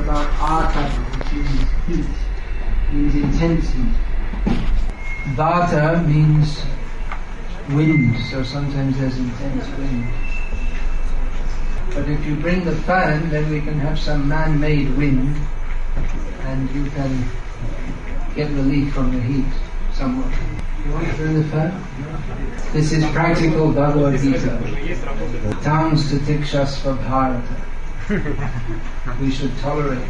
about Atha, which means heat, means intense heat. Vata means wind, so sometimes there's intense wind. But if you bring the fan, then we can have some man-made wind, and you can get relief from the heat somewhat. You want to bring the fan? This is practical Bhagavad Gita. Tams titikshasva bharata. We should tolerate.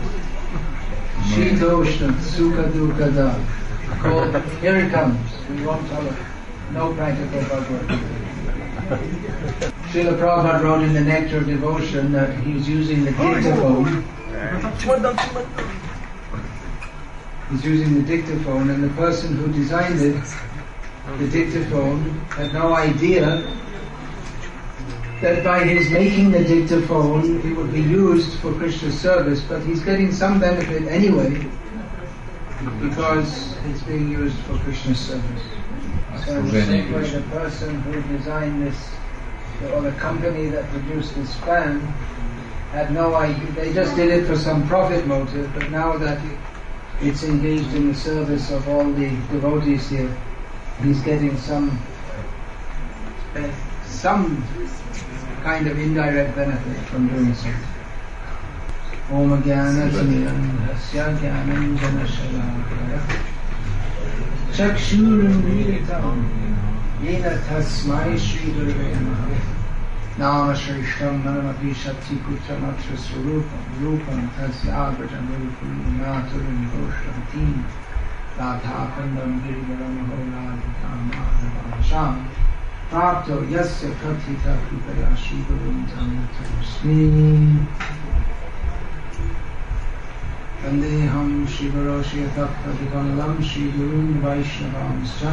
Shitoshna sukha dukkha. Here it comes. We won't tolerate. No practical Bhagavad Gita. Srila Prabhupada wrote in the Nectar of Devotion that he's using the dictaphone. He's using the dictaphone, and the person who designed it, the dictaphone, had no idea that by his making the dictaphone it would be used for Krishna's service, but he's getting some benefit anyway because it's being used for Krishna's service. So in the same way, the person who designed this, or the company that produced this fan, had no idea. They just did it for some profit motive, but now that it's engaged in the service of all the devotees here, he's getting some kind of indirect benefit from doing so. Om Jnana Timirandhasya Jnanam Janashalakaya Chakshuram Militam Yena Tasmai Shri Gurave Namaha Nama Shrishtam Manamapi Shakti Putramatra Swarupam Rupam Tasya Abrajam Rupam Naturam Gosham Teen Latapandam Girivaram Holadikam Madhavasham Prapto Yasya Kathita Kripaya Shri Gurum Tamyatamsmi Vandeham Shivaroshya Tattva Shri Gurun Vaishnavamscha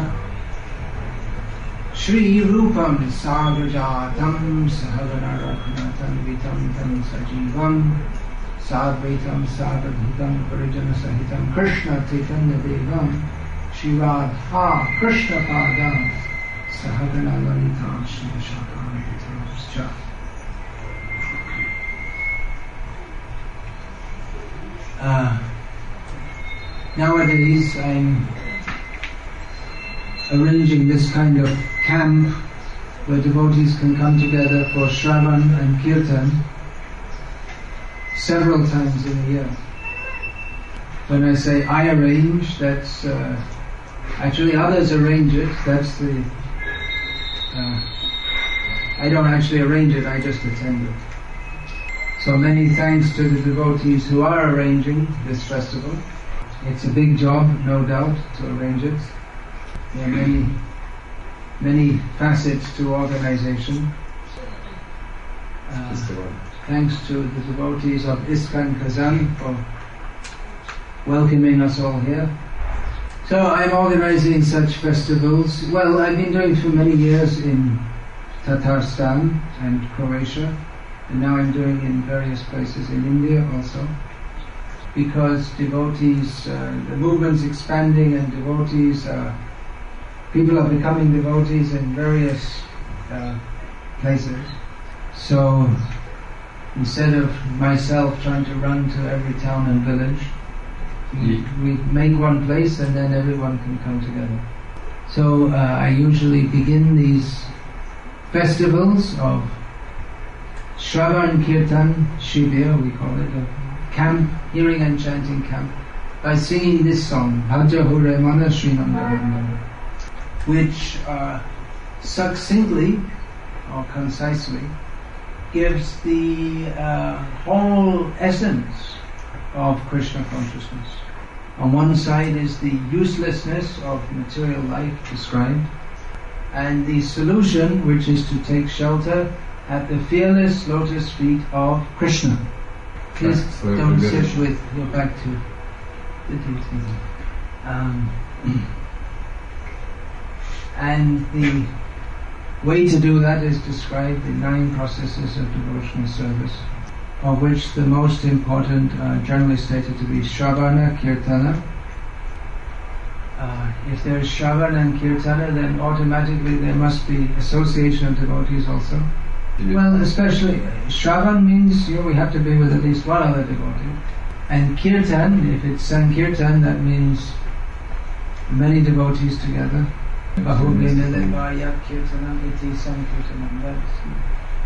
Shri Rupam Sagrajatam Sahagana Rakhnatan Vitam Tam Sajivam Sadvaitam Sadadhitam Parijana Sahitam Krishna Chaitanya Devam Shri Radha Krishna Padam Sahagana Lalitam Shri Vishakam Vitamscha. Nowadays I'm arranging this kind of camp where devotees can come together for Shravan and Kirtan several times in a year. When I say I arrange, that's actually others arrange it. That's the I don't actually arrange it, I just attend it. So many thanks to the devotees who are arranging this festival. It's a big job, no doubt, to arrange it. There are many facets to organization. Thanks to the devotees of ISKCON Kazan for welcoming us all here. So I'm organizing such festivals. Well, I've been doing for many years in Tatarstan and Croatia, and now I'm doing in various places in India also, because devotees, the movement's expanding and devotees, people are becoming devotees in various places. So instead of myself trying to run to every town and village, we make one place and then everyone can come together. So I usually begin these festivals of Shravan Kirtan Shivir, we call it, a camp, hearing and chanting camp, by singing this song, Bhaja Hure Mana Srinanda, which succinctly or concisely gives the whole essence of Krishna consciousness. On one side is the uselessness of material life described, and the solution, which is to take shelter at the fearless lotus feet of Krishna. Please don't sit with your back to the teaching. And the way to do that is described in 9 processes of devotional service, of which the most important are generally stated to be Shravana, Kirtana. If there is Shravana and Kirtana, then automatically there must be association of devotees also. Well, especially Shravan means we have to be with at least one other devotee, And kirtan, if it's sankirtan, that means many devotees together.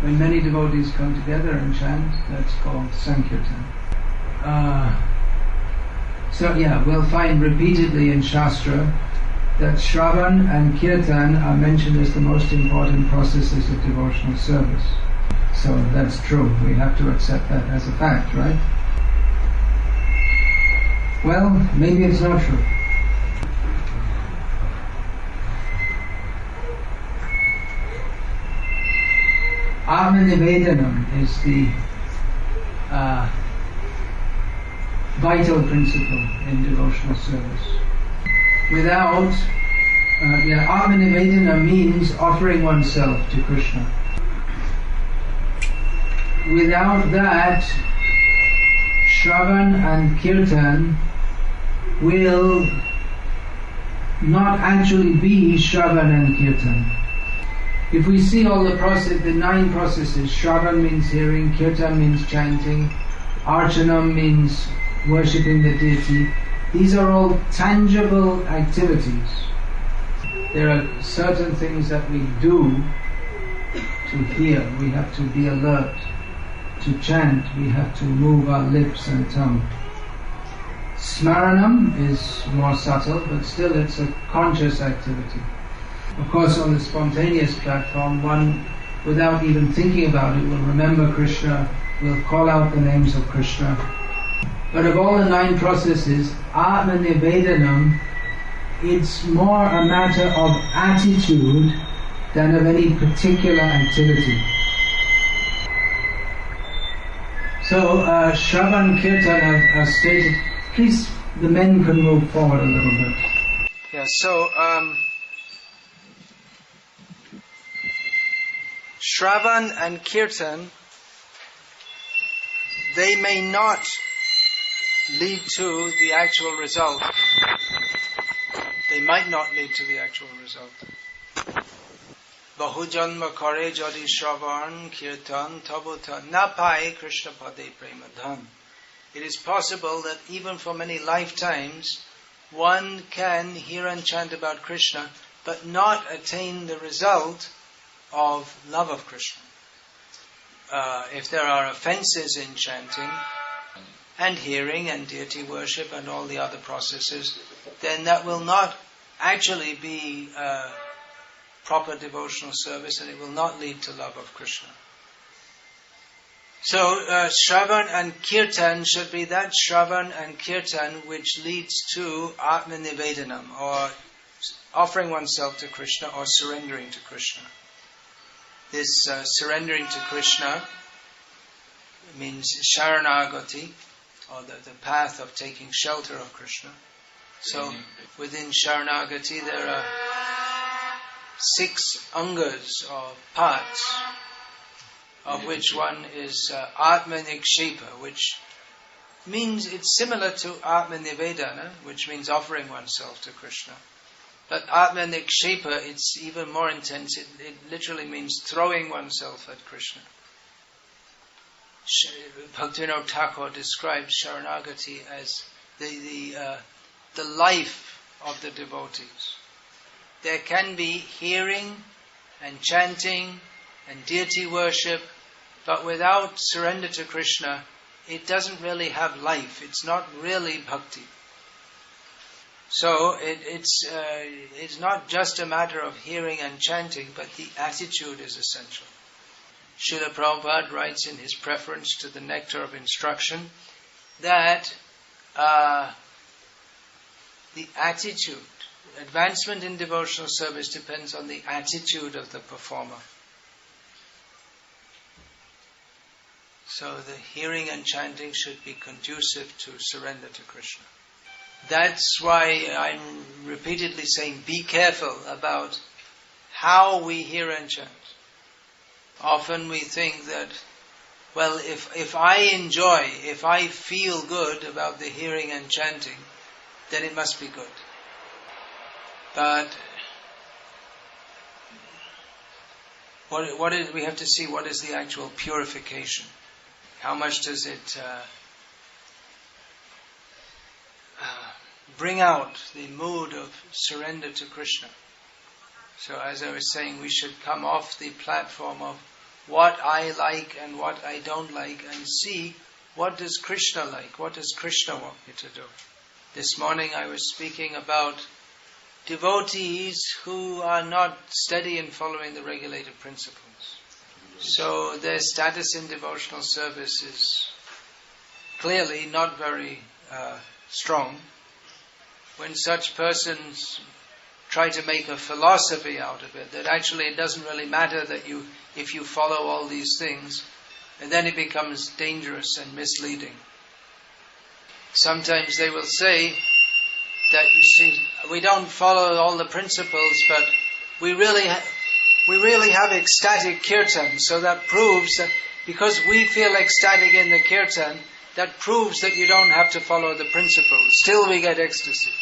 When many devotees come together and chant, that's called sankirtan. We'll find repeatedly in Shastra that Shravan and Kirtan are mentioned as the most important processes of devotional service. So that's true. We have to accept that as a fact, right? Well, maybe it's not true. Atma-nivedanam is the vital principle in devotional service. Without Atma-nivedana means offering oneself to Krishna. Without that, Shravan and Kirtan will not actually be Shravan and Kirtan. If we see all the 9 processes, Shravan means hearing, Kirtan means chanting, Archanam means worshipping the deity. These are all tangible activities. There are certain things that we do to hear. We have to be alert. To chant, we have to move our lips and tongue. Smaranam is more subtle, but still it's a conscious activity. Of course, on the spontaneous platform, one, without even thinking about it, will remember Krishna, will call out the names of Krishna. But of all the 9 processes, Atma-nivedanam, it's more a matter of attitude than of any particular activity. So, Shravan Kirtan are stated. Please, the men can move forward a little bit. Yeah, so, Shravan and Kirtan, they may not lead to the actual result. They might not lead to the actual result. Bahujanma kare jadi Shravan Kirtan tabuta napai Krishna pade premadhan. It is possible that even for many lifetimes, one can hear and chant about Krishna, but not attain the result of love of Krishna. If there are offenses in chanting and hearing and deity worship and all the other processes, then that will not actually be proper devotional service, and it will not lead to love of Krishna. So Shravan and Kirtan should be that Shravan and Kirtan which leads to Atma-nivedanam, or offering oneself to Krishna or surrendering to Krishna. This surrendering to Krishna means Sharanagati, or the path of taking shelter of Krishna. So within Sharanagati there are 6 angas or parts, of which one is Atma-nikshepa, which means it's similar to Atma-nivedana, which means offering oneself to Krishna. But Atma-nikshepa, it's even more intense. It literally means throwing oneself at Krishna. Bhaktivinoda Thakur describes Sharanagati as the life of the devotees. There can be hearing and chanting and deity worship, but without surrender to Krishna, it doesn't really have life. It's not really bhakti. So it's not just a matter of hearing and chanting, but the attitude is essential. Srila Prabhupada writes in his preference to the Nectar of Instruction that the attitude, advancement in devotional service depends on the attitude of the performer. So the hearing and chanting should be conducive to surrender to Krishna. That's why I'm repeatedly saying, be careful about how we hear and chant. Often we think that, well, if I enjoy, if I feel good about the hearing and chanting, then it must be good. But we have to see what is the actual purification. How much does it bring out the mood of surrender to Krishna. So as I was saying, we should come off the platform of what I like and what I don't like and see what does Krishna like, what does Krishna want me to do. This morning I was speaking about devotees who are not steady in following the regulated principles. So their status in devotional service is clearly not very strong. When such persons try to make a philosophy out of it, that actually it doesn't really matter that if you follow all these things, and then it becomes dangerous and misleading. Sometimes they will say that, you see, we don't follow all the principles, but we really have ecstatic kirtan, so that proves that because we feel ecstatic in the kirtan, that proves that you don't have to follow the principles. Still we get ecstasy.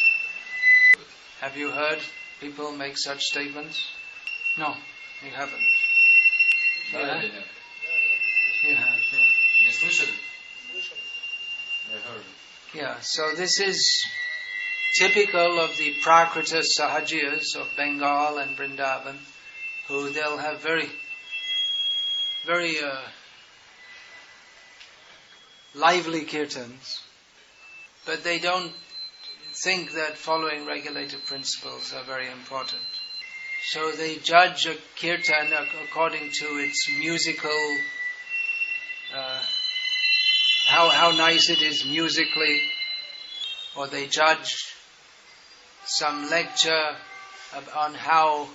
Have you heard people make such statements? No, you haven't. Yeah? You have, yeah. Yeah, so this is typical of the Prakrita Sahajiyas of Bengal and Vrindavan, who they'll have very lively kirtans, but they don't think that following regulated principles are very important. So they judge a kirtan according to its musical, how nice it is musically, or they judge some lecture on how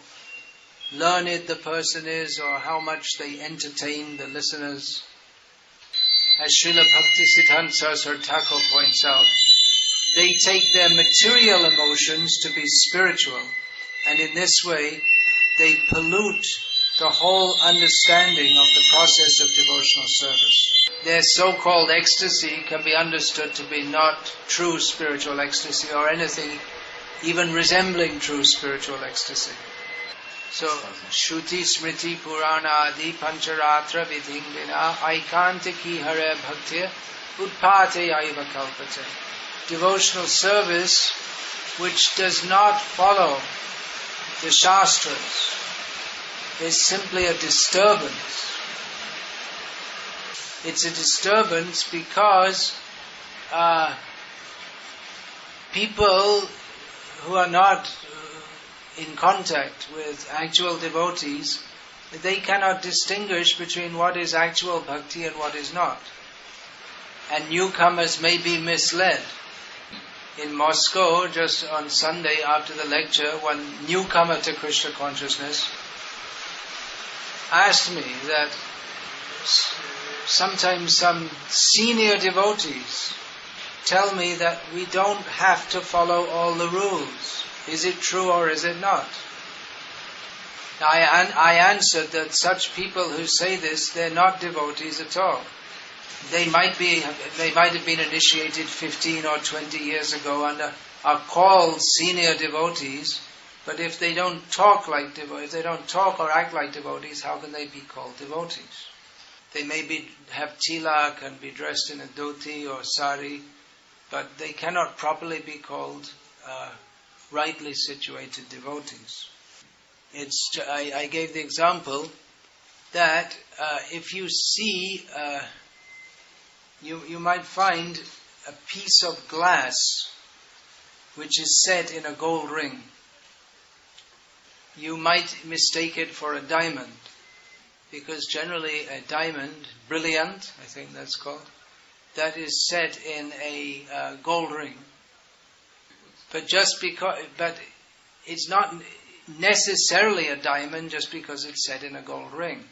learned the person is or how much they entertain the listeners. As Srila Bhakti Siddhanta Saraswati Thakur points out, they take their material emotions to be spiritual, and in this way they pollute the whole understanding of the process of devotional service. Their so-called ecstasy can be understood to be not true spiritual ecstasy or anything even resembling true spiritual ecstasy. So, Shruti Smriti Purana Adi Pancharatra Vidhim Vina Aikantiki Hare Bhaktir Utpate Aiva Kalpate. Devotional service which does not follow the Shastras is simply a disturbance. It's a disturbance because people who are not in contact with actual devotees, they cannot distinguish between what is actual bhakti and what is not. And newcomers may be misled. In Moscow, just on Sunday after the lecture, one newcomer to Krishna consciousness asked me that sometimes some senior devotees tell me that we don't have to follow all the rules. Is it true or is it not? I answered that such people who say this, they're not devotees at all. They might have been initiated 15 or 20 years ago and are called senior devotees, but if they don't talk like devotees, if they don't talk or act like devotees, how can they be called devotees? They may have tilak and be dressed in a dhoti or sari, but they cannot properly be called rightly situated devotees. I gave the example that if you see, you might find a piece of glass which is set in a gold ring. You might mistake it for a diamond, because generally a diamond, brilliant, I think that's called, that is set in a gold ring. But it's not necessarily a diamond just because it's set in a gold ring.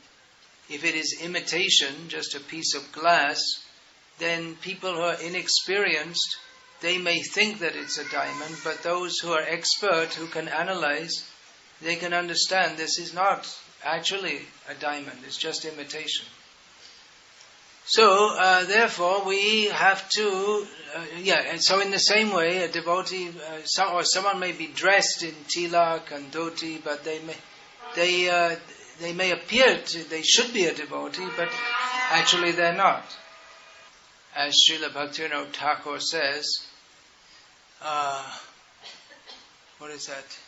If it is imitation, just a piece of glass, then people who are inexperienced, they may think that it's a diamond, but those who are expert, who can analyze, they can understand this is not actually a diamond, it's just imitation. So, therefore, we have to, and so in the same way, a devotee, or someone may be dressed in tilak and dhoti, but they may appear they should be a devotee, but actually they're not. As Srila Bhaktivinoda Thakur says, what is that?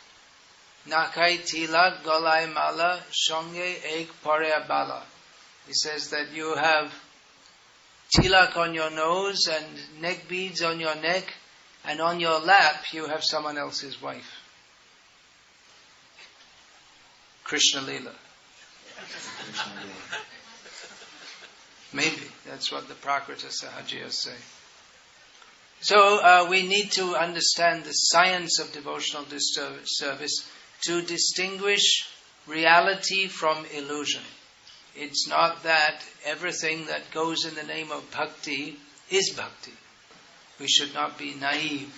Nakai tilak golai mala shonge ek parya bala. He says that you have tilak on your nose and neck beads on your neck, and on your lap you have someone else's wife. Krishna Leela. Maybe that's what the Prakrita Sahajiyas say. So we need to understand the science of devotional service to distinguish reality from illusion. It's not that everything that goes in the name of bhakti is bhakti. We should not be naive.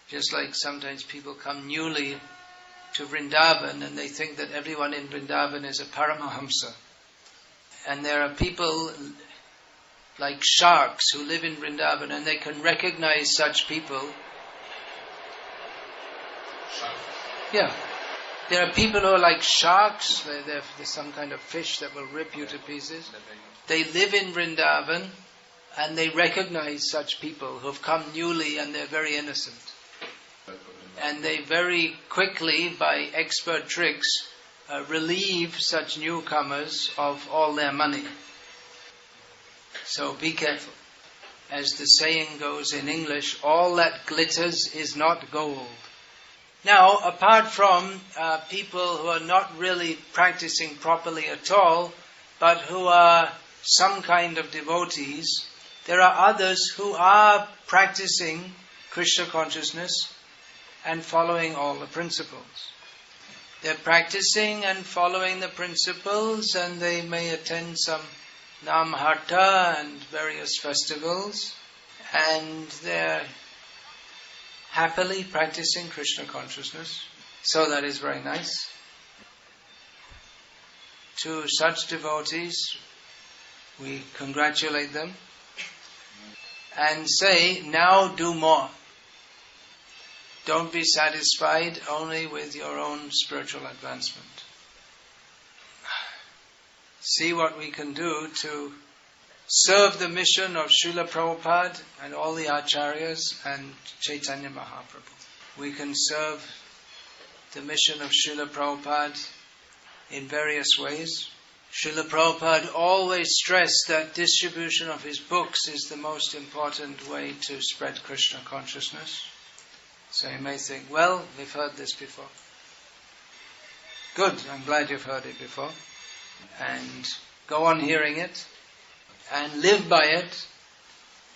Just like sometimes people come newly to Vrindavan and they think that everyone in Vrindavan is a Paramahamsa. And there are people like sharks who live in Vrindavan and they can recognize such people. Yeah. There are people who are like sharks. They're some kind of fish that will rip you to pieces. They live in Vrindavan and they recognize such people who have come newly and they're very innocent. And they very quickly, by expert tricks, relieve such newcomers of all their money. So be careful. As the saying goes in English, all that glitters is not gold. Now, apart from people who are not really practicing properly at all, but who are some kind of devotees, there are others who are practicing Krishna consciousness and following all the principles. They're practicing and following the principles, and they may attend some Namharta and various festivals, and they're happily practicing Krishna consciousness. So that is very nice. To such devotees, we congratulate them and say, now do more. Don't be satisfied only with your own spiritual advancement. See what we can do to serve the mission of Srila Prabhupada and all the Acharyas and Chaitanya Mahaprabhu. We can serve the mission of Srila Prabhupada in various ways. Srila Prabhupada always stressed that distribution of his books is the most important way to spread Krishna consciousness. So you may think, well, we've heard this before. Good, I'm glad you've heard it before. And go on hearing it and live by it.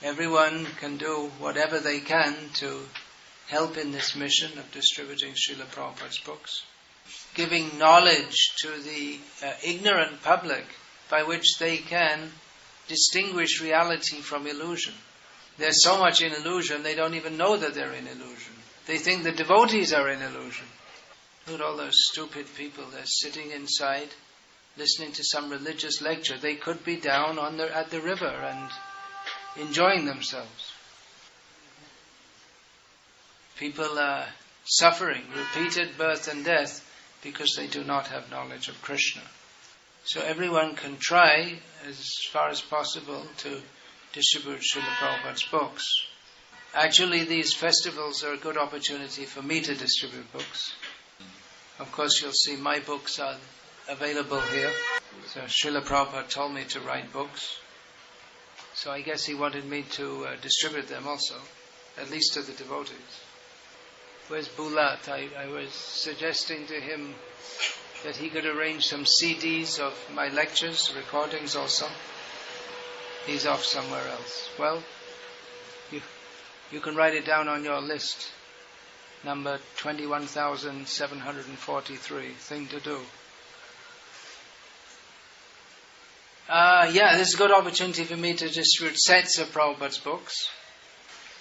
Everyone can do whatever they can to help in this mission of distributing Srila Prabhupada's books. Giving knowledge to the ignorant public by which they can distinguish reality from illusion. There's so much in illusion, they don't even know that they're in illusion. They think the devotees are in illusion. Look at all those stupid people, they're sitting inside, listening to some religious lecture. They could be down at the river and enjoying themselves. People are suffering repeated birth and death because they do not have knowledge of Krishna. So everyone can try, as far as possible, to distribute Srila Prabhupada's books. Actually, these festivals are a good opportunity for me to distribute books. Of course, you'll see my books are available here. So Srila Prabhupada told me to write books. So I guess he wanted me to distribute them also, at least to the devotees. Where's Bulat? I was suggesting to him that he could arrange some CDs of my lectures, recordings also. He's off somewhere else. Well, you can write it down on your list. Number 21,743, thing to do. This is a good opportunity for me to distribute sets of Prabhupada's books.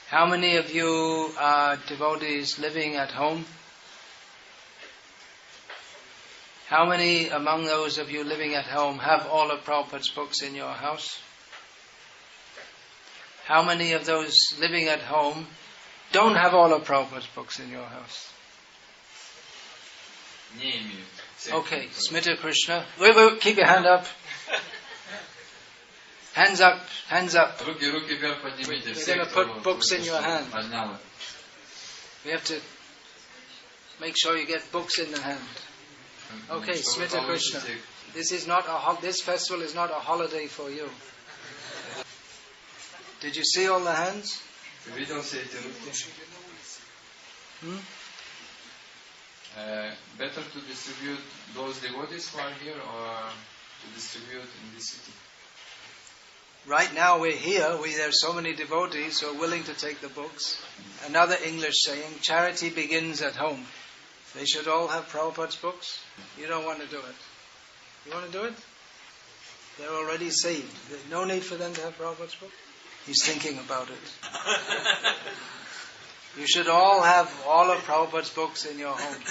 How many of you are devotees living at home? How many among those of you living at home have all of Prabhupada's books in your house? How many of those living at home don't have all of Prabhupada's books in your house? Okay, Smita Krishna. Wait, keep your hand up. Hands up, hands up. Руки вверх поднимите. We're Все, going to кто put books in your hand. поднял. We have to make sure you get books in the hand. Okay, Smita Krishna. This festival is not a holiday for you. Did you see all the hands? Видел все эти руки? Better to distribute those devotees who are here or to distribute in this city? Right now we're here, there are so many devotees who are willing to take the books. Another English saying, charity begins at home. They should all have Prabhupada's books. You don't want to do it. You want to do it? They're already saved. There's no need for them to have Prabhupada's book. He's thinking about it. You should all have all of Prabhupada's books in your home.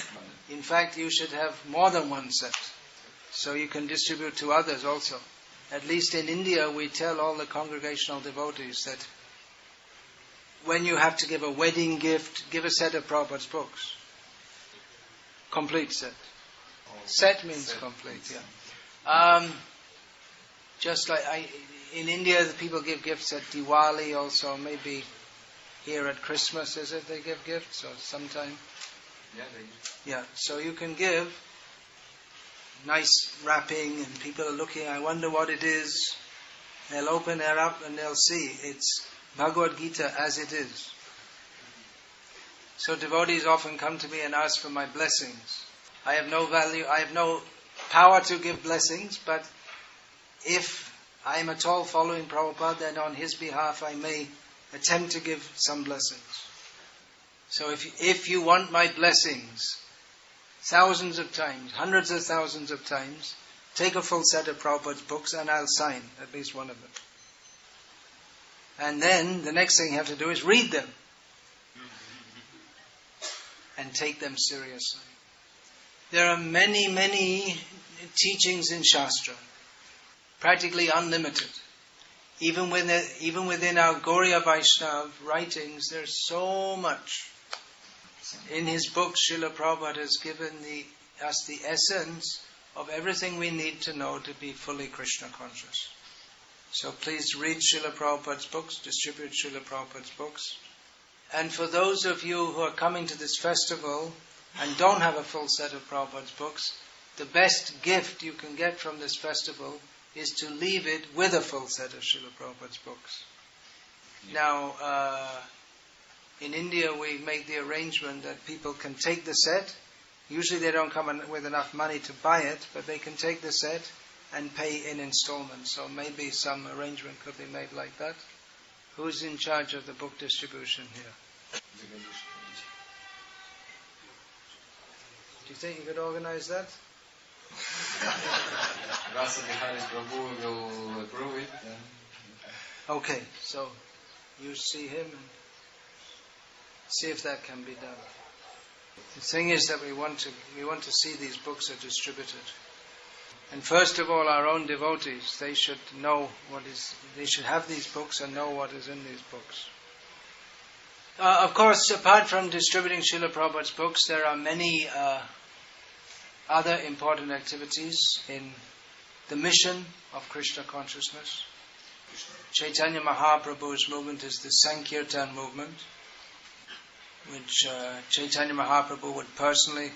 In fact, you should have more than one set. So you can distribute to others also. At least in India, we tell all the congregational devotees that when you have to give a wedding gift, give a set of Prabhupada's books. Complete set. Set means complete, yeah. Just like in India, the people give gifts at Diwali also, maybe here at Christmas, is it? They give gifts or sometime? Yeah, they do. Yeah, so you can give nice wrapping and people are looking, I wonder what it is. They'll open it up and they'll see it's Bhagavad Gita as it is. So devotees often come to me and ask for my blessings. I have no value, I have no power to give blessings, but if I am at all following Prabhupada, then on his behalf I may attempt to give some blessings. So if you want my blessings, thousands of times, hundreds of thousands of times, take a full set of Prabhupada's books and I'll sign at least one of them. And then the next thing you have to do is read them and take them seriously. There are many, many teachings in Shastra, practically unlimited. Even within our Gauriya Vaishnava writings, there's so much. In his book, Srila Prabhupada has given us the essence of everything we need to know to be fully Krishna conscious. So please read Srila Prabhupada's books, distribute Srila Prabhupada's books. And for those of you who are coming to this festival and don't have a full set of Prabhupada's books, the best gift you can get from this festival is to leave it with a full set of Srila Prabhupada's books. Now, in India we make the arrangement that people can take the set. Usually they don't come with enough money to buy it, but they can take the set and pay in installments. So maybe some arrangement could be made like that. Who's in charge of the book distribution here? Do you think you could organize that? Okay, so you see him and see if that can be done. The thing is that we want to see these books are distributed. And first of all, our own devotees, they should know they should have these books and know what is in these books. Of course, apart from distributing Srila Prabhupada's books, there are many other important activities in the mission of Krishna consciousness. Chaitanya Mahaprabhu's movement is the Sankirtan movement, which Chaitanya Mahaprabhu would personally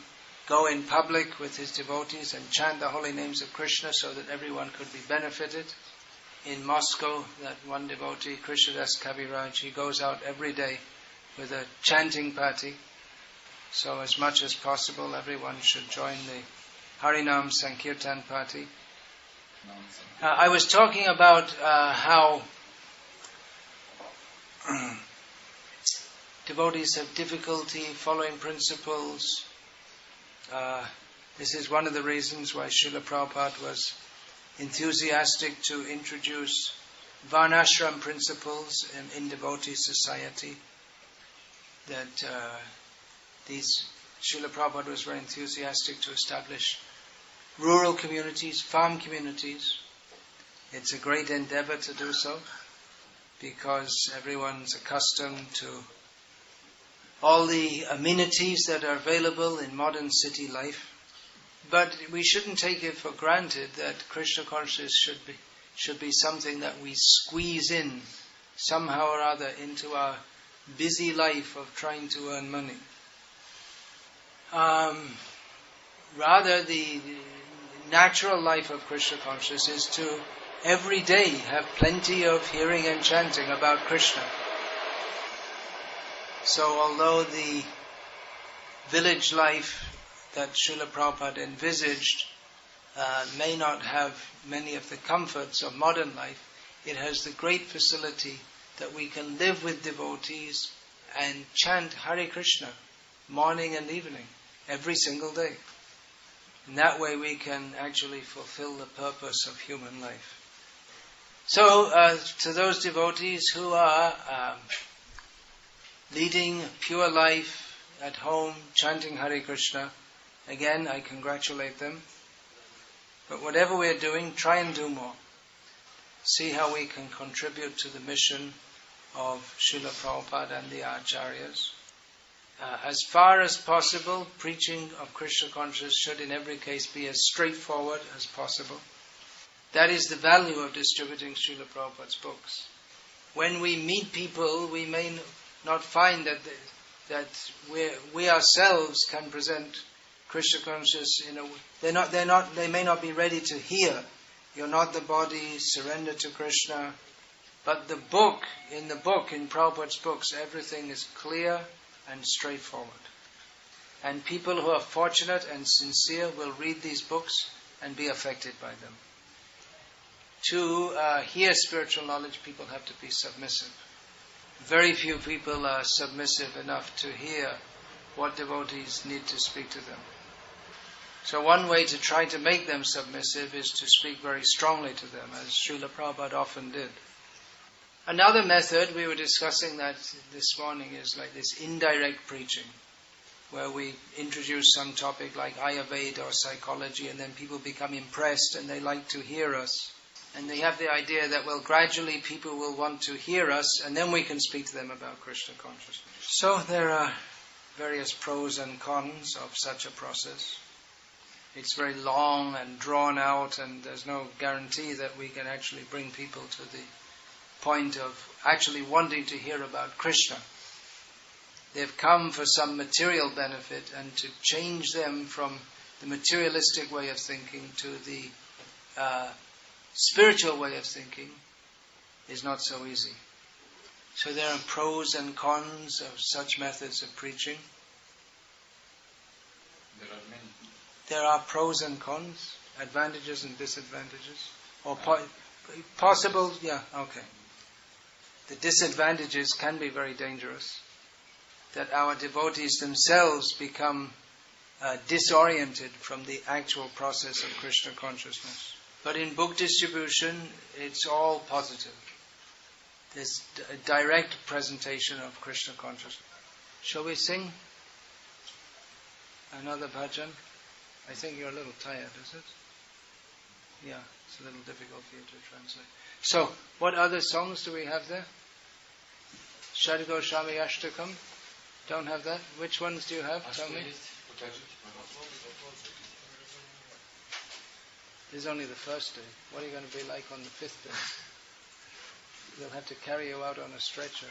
go in public with his devotees and chant the holy names of Krishna so that everyone could be benefited. In Moscow, that one devotee, Krishnadas Kaviraj, he goes out every day with a chanting party. So as much as possible, everyone should join the Harinam Sankirtan party. I was talking about how devotees have difficulty following principles. This is one of the reasons why Srila Prabhupada was enthusiastic to introduce Varnashram principles in devotee society. Srila Prabhupada was very enthusiastic to establish rural communities, farm communities. It's a great endeavor to do so because everyone's accustomed to all the amenities that are available in modern city life. But we shouldn't take it for granted that Krishna consciousness should be something that we squeeze in somehow or other into our busy life of trying to earn money. Rather, the natural life of Krishna consciousness is to every day have plenty of hearing and chanting about Krishna. So although the village life that Srila Prabhupada envisaged may not have many of the comforts of modern life, it has the great facility that we can live with devotees and chant Hare Krishna morning and evening, every single day. In that way we can actually fulfill the purpose of human life. So, to those devotees who are leading a pure life at home, chanting Hare Krishna, again, I congratulate them. But whatever we're doing, try and do more. See how we can contribute to the mission of Srila Prabhupada and the Acharyas. As far as possible, preaching of Krishna consciousness should in every case be as straightforward as possible. That is the value of distributing Srila Prabhupada's books. When we meet people, we may not find that we ourselves can present Krishna consciousness in a way. They may not be ready to hear. You're not the body, surrender to Krishna. But in Prabhupada's books, everything is clear and straightforward. And people who are fortunate and sincere will read these books and be affected by them. To hear spiritual knowledge, people have to be submissive. Very few people are submissive enough to hear what devotees need to speak to them. So one way to try to make them submissive is to speak very strongly to them, as Srila Prabhupada often did. Another method, we were discussing that this morning, is like this indirect preaching, where we introduce some topic like Ayurveda or psychology, and then people become impressed and they like to hear us. And they have the idea that, well, gradually people will want to hear us, and then we can speak to them about Krishna consciousness. So there are various pros and cons of such a process. It's very long and drawn out, and there's no guarantee that we can actually bring people to the point of actually wanting to hear about Krishna. They've come for some material benefit, and to change them from the materialistic way of thinking to the spiritual way of thinking is not so easy. So there are pros and cons of such methods of preaching. There are many. There are pros and cons, advantages and disadvantages, or possible. Yeah, okay. The disadvantages can be very dangerous. That our devotees themselves become disoriented from the actual process of Krishna consciousness. But in book distribution, it's all positive. There's a direct presentation of Krishna consciousness. Shall we sing another bhajan? I think you're a little tired, is it? Yeah, it's a little difficult for you to translate. So, what other songs do we have there? Shadgo Shami Ashtakam? Don't have that? Which ones do you have? Tell me. This is only the first day. What are you going to be like on the fifth day? They'll have to carry you out on a stretcher.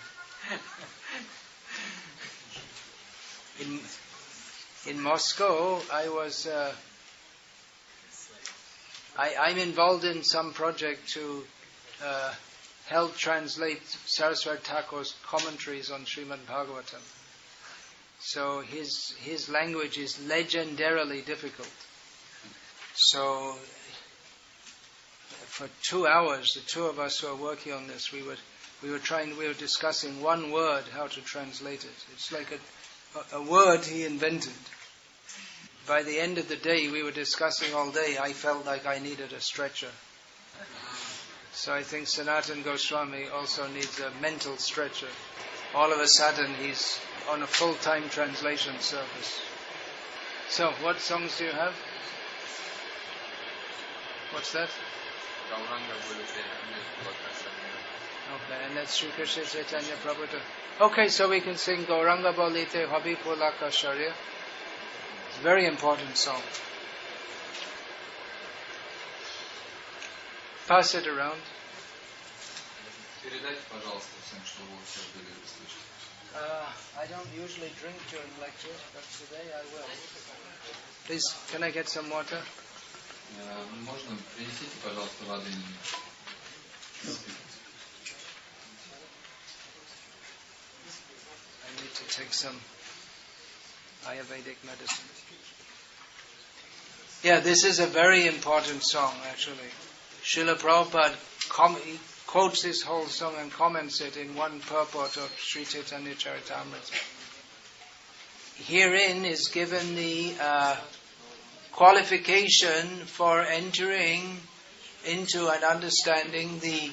In Moscow, I'm involved in some project to help translate Saraswati Thakur's commentaries on Srimad Bhagavatam. So his language is legendarily difficult. So for 2 hours, the two of us who are working on this, we were discussing one word, how to translate it. It's like a word he invented. By the end of the day, we were discussing all day. I felt like I needed a stretcher. So I think Sanatana Goswami also needs a mental stretcher. All of a sudden, he's on a full-time translation service. So, what songs do you have? What's that? Okay, and that's Sri Krishna Chaitanya Prabhu. Okay, so we can sing Gauranga Balite Habi Pulaka Sharya. It's a very important song. Pass it around. I don't usually drink during lectures, but today I will. Please, can I get some water? Можно принесите, пожалуйста, воды. I need to take some Ayurvedic medicine. Yeah, this is a very important song, actually. Srila Prabhupada quotes this whole song and comments it in one purport of Sri Chaitanya Charitamrita. Herein is given the qualification for entering into and understanding the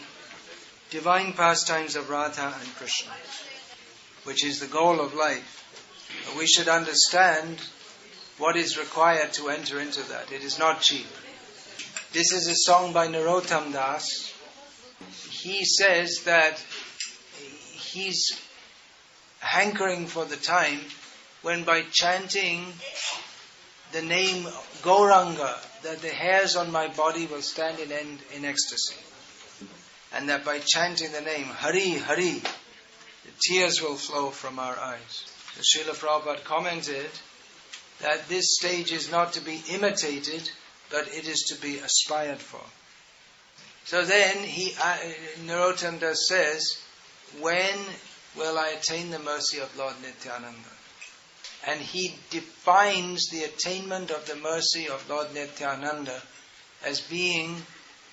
divine pastimes of Radha and Krishna, which is the goal of life. We should understand what is required to enter into that. It is not cheap. This is a song by Narottam Das. He says that he's hankering for the time when by chanting the name Gauranga, that the hairs on my body will stand in ecstasy. And that by chanting the name Hari, Hari, the tears will flow from our eyes. So Srila Prabhupada commented that this stage is not to be imitated, but it is to be aspired for. So then Narottam Das says, when will I attain the mercy of Lord Nityananda? And he defines the attainment of the mercy of Lord Nityananda as being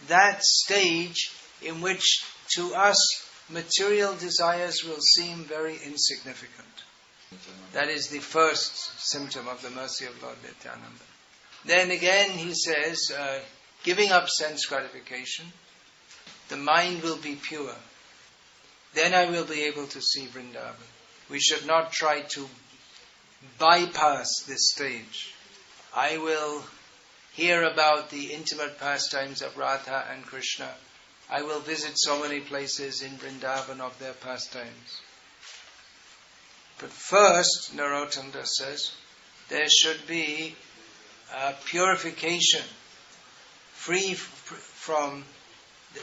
that stage in which to us material desires will seem very insignificant. That is the first symptom of the mercy of Lord Nityananda. Then again he says, giving up sense gratification, the mind will be pure. Then I will be able to see Vrindavan. We should not try to bypass this stage. I will hear about the intimate pastimes of Radha and Krishna. I will visit so many places in Vrindavan of their pastimes. But first, Narottam Das says, there should be purification,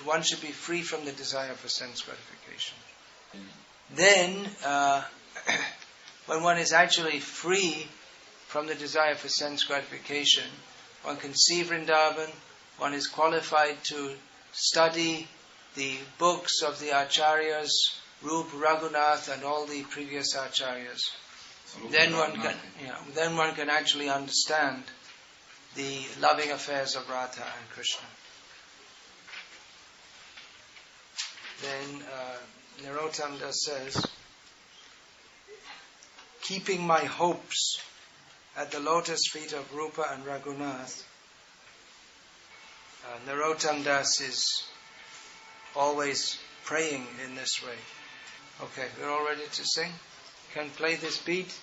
one should be free from the desire for sense gratification. Then, when one is actually free from the desire for sense gratification, one can see Vrindavan, one is qualified to study the books of the Acharyas, Rup, Raghunath and all the previous Acharyas. Then one can actually understand the loving affairs of Radha and Krishna. Then Narottam Das says, keeping my hopes at the lotus feet of Rupa and Raghunath, Narottam Das is always praying in this way. Okay, we're all ready to sing? Can play this beat?